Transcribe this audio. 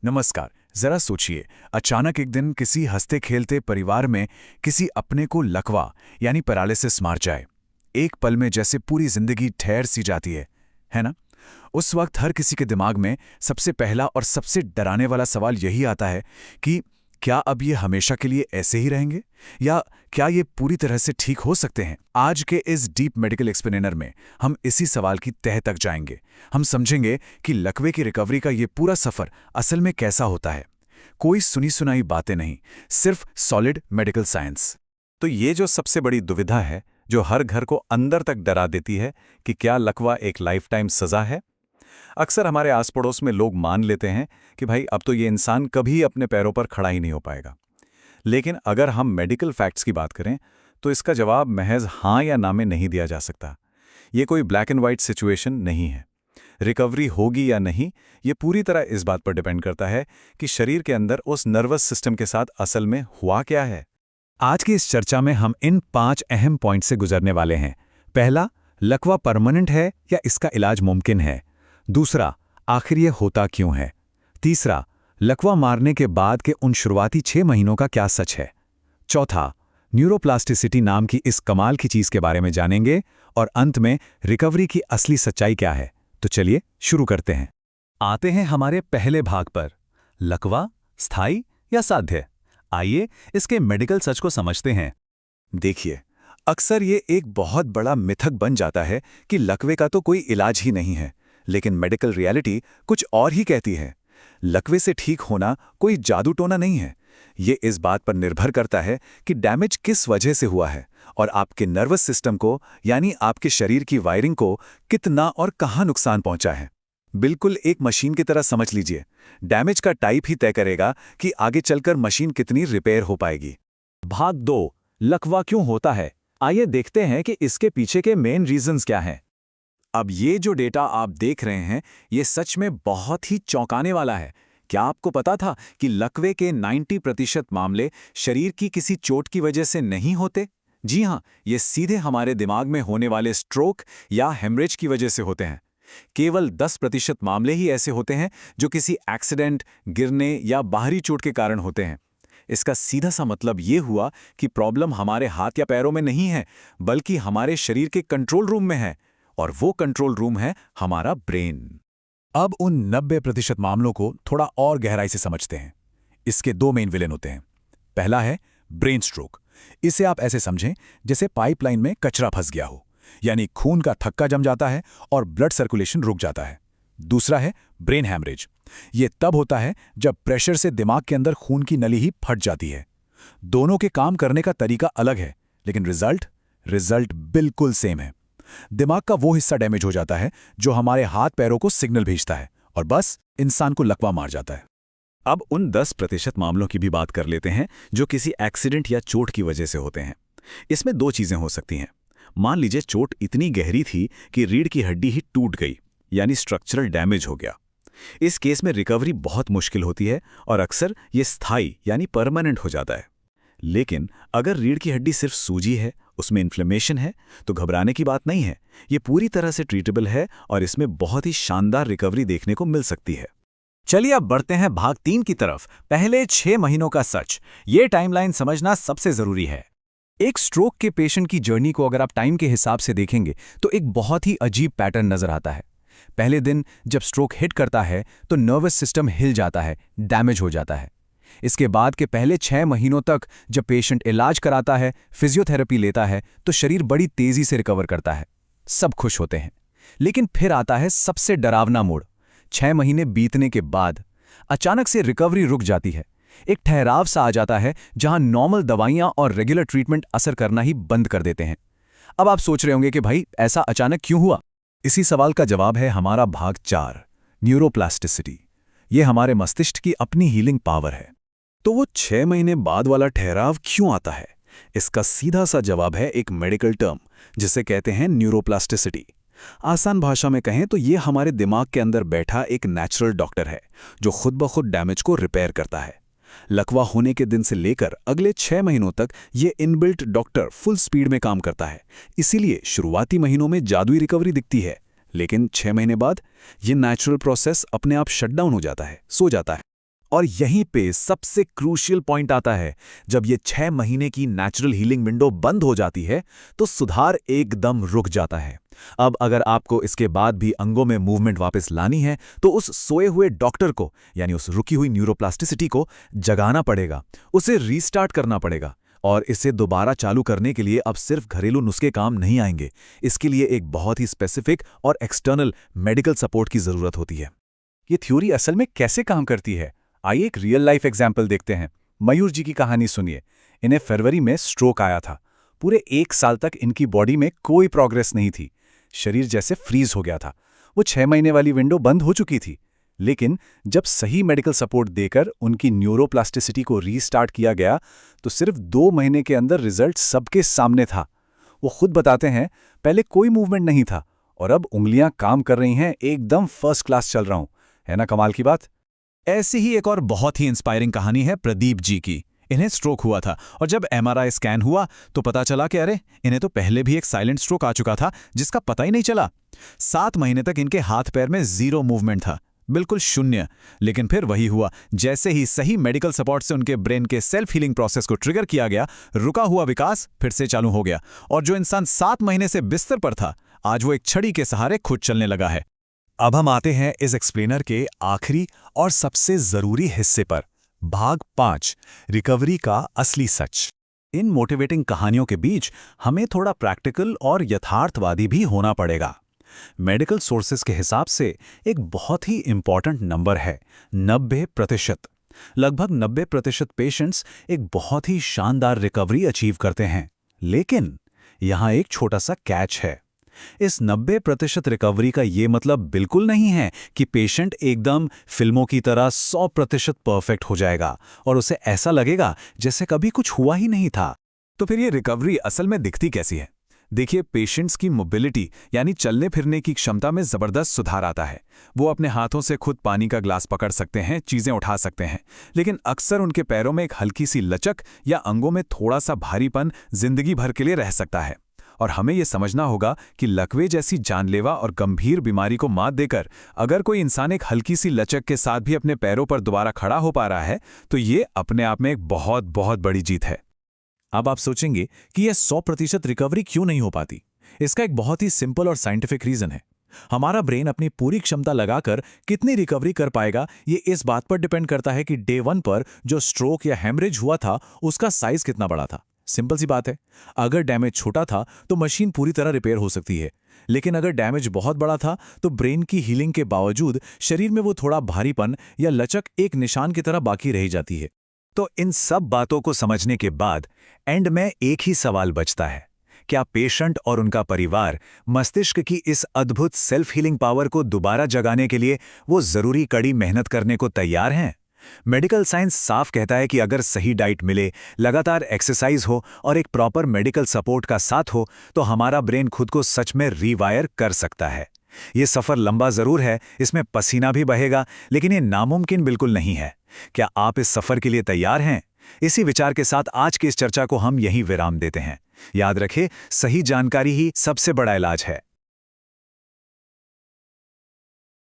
नमस्कार। जरा सोचिए, अचानक एक दिन किसी हंसते खेलते परिवार में किसी अपने को लकवा यानी पैरालिसिस मार जाए। एक पल में जैसे पूरी जिंदगी ठहर सी जाती है ना? उस वक्त हर किसी के दिमाग में सबसे पहला और सबसे डराने वाला सवाल यही आता है कि क्या अब ये हमेशा के लिए ऐसे ही रहेंगे, या क्या ये पूरी तरह से ठीक हो सकते हैं? आज के इस डीप मेडिकल एक्सप्लेनर में हम इसी सवाल की तह तक जाएंगे। हम समझेंगे कि लकवे की रिकवरी का ये पूरा सफर असल में कैसा होता है। कोई सुनी सुनाई बातें नहीं, सिर्फ सॉलिड मेडिकल साइंस। तो ये जो सबसे बड़ी दुविधा है, जो हर घर को अंदर तक डरा देती है कि क्या लकवा एक लाइफ टाइम सजा है। अक्सर हमारे आस पड़ोस में लोग मान लेते हैं कि भाई अब तो ये इंसान कभी अपने पैरों पर खड़ा ही नहीं हो पाएगा। लेकिन अगर हम मेडिकल फैक्ट्स की बात करें तो इसका जवाब महज हाँ या ना में नहीं दिया जा सकता। ये कोई ब्लैक एंड वाइट सिचुएशन नहीं है। रिकवरी होगी या नहीं, ये पूरी तरह इस बात पर डिपेंड करता है कि शरीर के अंदर उस नर्वस सिस्टम के साथ असल में हुआ क्या है। आज की इस चर्चा में हम इन 5 अहम पॉइंट से गुजरने वाले हैं। पहला, लकवा परमानेंट है या इसका इलाज मुमकिन है। दूसरा, आखिर ये होता क्यों है। तीसरा, लकवा मारने के बाद के उन शुरुआती 6 महीनों का क्या सच है। चौथा, न्यूरोप्लास्टिसिटी नाम की इस कमाल की चीज के बारे में जानेंगे। और अंत में, रिकवरी की असली सच्चाई क्या है। तो चलिए शुरू करते हैं। आते हैं हमारे पहले भाग पर, लकवा स्थायी या साध्य। आइए इसके मेडिकल सच को समझते हैं। देखिए, अक्सर ये एक बहुत बड़ा मिथक बन जाता है कि लकवे का तो कोई इलाज ही नहीं है, लेकिन मेडिकल रियलिटी कुछ और ही कहती है। लकवे से ठीक होना कोई जादू टोना नहीं है। ये इस बात पर निर्भर करता है कि डैमेज किस वजह से हुआ है और आपके नर्वस सिस्टम को, यानी आपके शरीर की वायरिंग को कितना और कहाँ नुकसान पहुंचा है। बिल्कुल एक मशीन की तरह समझ लीजिए। डैमेज का टाइप ही तय करेगा कि आगे चलकर मशीन कितनी रिपेयर हो पाएगी। भाग 2, लकवा क्यों होता है। आइए देखते हैं कि इसके पीछे के मेन रीजंस क्या हैं। अब ये जो डेटा आप देख रहे हैं, ये सच में बहुत ही चौंकाने वाला है। क्या आपको पता था कि लकवे के 90% मामले शरीर की किसी चोट की वजह से नहीं होते? जी हां, ये सीधे हमारे दिमाग में होने वाले स्ट्रोक या हेमरेज की वजह से होते हैं। केवल 10% मामले ही ऐसे होते हैं जो किसी एक्सीडेंट, गिरने या बाहरी चोट के कारण होते हैं। इसका सीधा सा मतलब ये हुआ कि प्रॉब्लम हमारे हाथ या पैरों में नहीं है, बल्कि हमारे शरीर के कंट्रोल रूम में है। और वो कंट्रोल रूम है हमारा ब्रेन। अब उन 90% मामलों को थोड़ा और गहराई से समझते हैं। इसके 2 मेन विलेन होते हैं। पहला है ब्रेन स्ट्रोक। इसे आप ऐसे समझें जैसे पाइपलाइन में कचरा फंस गया हो, यानी खून का थक्का जम जाता है और ब्लड सर्कुलेशन रुक जाता है। दूसरा है ब्रेन हैमरेज। ये तब होता है जब प्रेशर से दिमाग के अंदर खून की नली ही फट जाती है। दोनों के काम करने का तरीका अलग है, लेकिन रिजल्ट बिल्कुल सेम है। दिमाग का वो हिस्सा डैमेज हो जाता है जो हमारे हाथ पैरों को सिग्नल भेजता है, और बस इंसान को लकवा मार जाता है। अब उन 10% मामलों की भी बात कर लेते हैं जो किसी एक्सीडेंट या चोट की वजह से होते हैं। इसमें 2 चीजें हो सकती हैं। मान लीजिए चोट इतनी गहरी थी कि रीढ़ की हड्डी ही टूट गई, यानी स्ट्रक्चरल डैमेज हो गया। इस केस में रिकवरी बहुत मुश्किल होती है और अक्सर ये स्थायी यानी परमानेंट हो जाता है। लेकिन अगर रीढ़ की हड्डी सिर्फ सूजी है, उसमें इन्फ्लेमेशन है, तो घबराने की बात नहीं है। ये पूरी तरह से ट्रीटेबल है और इसमें बहुत ही शानदार रिकवरी देखने को मिल सकती है। चलिए अब बढ़ते हैं भाग 3 की तरफ, पहले 6 महीनों का सच। ये टाइमलाइन समझना सबसे जरूरी है। एक स्ट्रोक के पेशेंट की जर्नी को अगर आप टाइम के हिसाब से देखेंगे तो एक बहुत ही अजीब पैटर्न नजर आता है। पहले दिन जब स्ट्रोक हिट करता है तो नर्वस सिस्टम हिल जाता है, डैमेज हो जाता है। इसके बाद के पहले 6 महीनों तक जब पेशेंट इलाज कराता है, फिजियोथेरेपी लेता है, तो शरीर बड़ी तेजी से रिकवर करता है। सब खुश होते हैं। लेकिन फिर आता है सबसे डरावना मोड़। 6 महीने बीतने के बाद अचानक से रिकवरी रुक जाती है। एक ठहराव सा आ जाता है जहां नॉर्मल दवाइयां और रेगुलर ट्रीटमेंट असर करना ही बंद कर देते हैं। अब आप सोच रहे होंगे कि भाई ऐसा अचानक क्यों हुआ? इसी सवाल का जवाब है हमारा भाग 4, न्यूरोप्लास्टिसिटी। ये हमारे मस्तिष्क की अपनी हीलिंग पावर है। तो वो 6 महीने बाद वाला ठहराव क्यों आता है? इसका सीधा सा जवाब है एक मेडिकल टर्म जिसे कहते हैं न्यूरोप्लास्टिसिटी। आसान भाषा में कहें तो ये हमारे दिमाग के अंदर बैठा एक नेचुरल डॉक्टर है जो खुद ब खुद डैमेज को रिपेयर करता है। लकवा होने के दिन से लेकर अगले 6 महीनों तक ये इनबिल्ट डॉक्टर फुल स्पीड में काम करता है। इसीलिए शुरुआती महीनों में जादुई रिकवरी दिखती है, लेकिन 6 महीने बाद ये नेचुरल प्रोसेस अपने आप शटडाउन हो जाता है, सो जाता है। और यहीं पे सबसे क्रूशियल पॉइंट आता है। जब ये 6 महीने की नेचुरल हीलिंग विंडो बंद हो जाती है तो सुधार एकदम रुक जाता है। अब अगर आपको इसके बाद भी अंगों में मूवमेंट वापस लानी है तो उस सोए हुए डॉक्टर को, यानी उस रुकी हुई न्यूरोप्लास्टिसिटी को जगाना पड़ेगा, उसे रीस्टार्ट करना पड़ेगा। और इसे दोबारा चालू करने के लिए अब सिर्फ घरेलू नुस्खे काम नहीं आएंगे। इसके लिए एक बहुत ही स्पेसिफिक और एक्सटर्नल मेडिकल सपोर्ट की जरूरत होती है। ये थ्योरी असल में कैसे काम करती है, आइए एक रियल लाइफ एग्जाम्पल देखते हैं। मयूर जी की कहानी सुनिए। इन्हें फरवरी में स्ट्रोक आया था। पूरे 1 साल तक इनकी बॉडी में कोई प्रोग्रेस नहीं थी। शरीर जैसे फ्रीज हो गया था। वो 6 महीने वाली विंडो बंद हो चुकी थी। लेकिन जब सही मेडिकल सपोर्ट देकर उनकी न्यूरोप्लास्टिसिटी को रीस्टार्ट किया गया तो सिर्फ 2 महीने के अंदर रिजल्ट सबके सामने था। वो खुद बताते हैं, पहले कोई मूवमेंट नहीं था और अब उंगलियां काम कर रही हैं, एकदम फर्स्ट क्लास चल रहा हूं। है ना कमाल की बात। ऐसी ही एक और बहुत ही इंस्पायरिंग कहानी है प्रदीप जी की। इन्हें स्ट्रोक हुआ था और जब MRI स्कैन हुआ तो पता चला कि अरे, इन्हें तो पहले भी एक साइलेंट स्ट्रोक आ चुका था जिसका पता ही नहीं चला। 7 महीने तक इनके हाथ पैर में 0 मूवमेंट था, बिल्कुल शून्य। लेकिन फिर वही हुआ, जैसे ही सही मेडिकल सपोर्ट से उनके ब्रेन के सेल्फ हीलिंग प्रोसेस को ट्रिगर किया गया, रुका हुआ विकास फिर से चालू हो गया। और जो इंसान 7 महीने से बिस्तर पर था, आज वो एक छड़ी के सहारे खुद चलने लगा है। अब हम आते हैं इस एक्सप्लेनर के आखिरी और सबसे जरूरी हिस्से पर, भाग 5, रिकवरी का असली सच। इन मोटिवेटिंग कहानियों के बीच हमें थोड़ा प्रैक्टिकल और यथार्थवादी भी होना पड़ेगा। मेडिकल सोर्सेज के हिसाब से एक बहुत ही इंपॉर्टेंट नंबर है 90%। लगभग 90% पेशेंट्स एक बहुत ही शानदार रिकवरी अचीव करते हैं। लेकिन यहाँ एक छोटा सा कैच है। इस 90% रिकवरी का ये मतलब बिल्कुल नहीं है कि पेशेंट एकदम फिल्मों की तरह 100% परफेक्ट हो जाएगा और उसे ऐसा लगेगा जैसे कभी कुछ हुआ ही नहीं था। तो फिर ये रिकवरी असल में दिखती कैसी है? देखिए, पेशेंट्स की मोबिलिटी यानी चलने फिरने की क्षमता में जबरदस्त सुधार आता है। वो अपने हाथों से खुद पानी का ग्लास पकड़ सकते हैं, चीजें उठा सकते हैं। लेकिन अक्सर उनके पैरों में एक हल्की सी लचक या अंगों में थोड़ा सा भारीपन जिंदगी भर के लिए रह सकता है। और हमें यह समझना होगा कि लकवे जैसी जानलेवा और गंभीर बीमारी को मात देकर अगर कोई इंसान एक हल्की सी लचक के साथ भी अपने पैरों पर दोबारा खड़ा हो पा रहा है तो ये अपने आप में एक बहुत बहुत बड़ी जीत है। अब आप सोचेंगे कि यह 100% रिकवरी क्यों नहीं हो पाती? इसका एक बहुत ही सिंपल और साइंटिफिक रीजन है। हमारा ब्रेन अपनी पूरी क्षमता लगाकर कितनी रिकवरी कर पाएगा, ये इस बात पर डिपेंड करता है कि डे 1 पर जो स्ट्रोक या हेमरेज हुआ था उसका साइज कितना बड़ा था। सिंपल सी बात है, अगर डैमेज छोटा था तो मशीन पूरी तरह रिपेयर हो सकती है। लेकिन अगर डैमेज बहुत बड़ा था तो ब्रेन की हीलिंग के बावजूद शरीर में वो थोड़ा भारीपन या लचक एक निशान की तरह बाकी रह जाती है। तो इन सब बातों को समझने के बाद एंड में एक ही सवाल बचता है, क्या पेशेंट और उनका परिवार मस्तिष्क की इस अद्भुत सेल्फ हीलिंग पावर को दोबारा जगाने के लिए वो जरूरी कड़ी मेहनत करने को तैयार हैं? मेडिकल साइंस साफ कहता है कि अगर सही डाइट मिले, लगातार एक्सरसाइज हो और एक प्रॉपर मेडिकल सपोर्ट का साथ हो तो हमारा ब्रेन खुद को सच में रीवायर कर सकता है। ये सफर लंबा जरूर है, इसमें पसीना भी बहेगा, लेकिन ये नामुमकिन बिल्कुल नहीं है। क्या आप इस सफर के लिए तैयार हैं? इसी विचार के साथ आज की इस चर्चा को हम यहीं विराम देते हैं। याद रखें, सही जानकारी ही सबसे बड़ा इलाज है।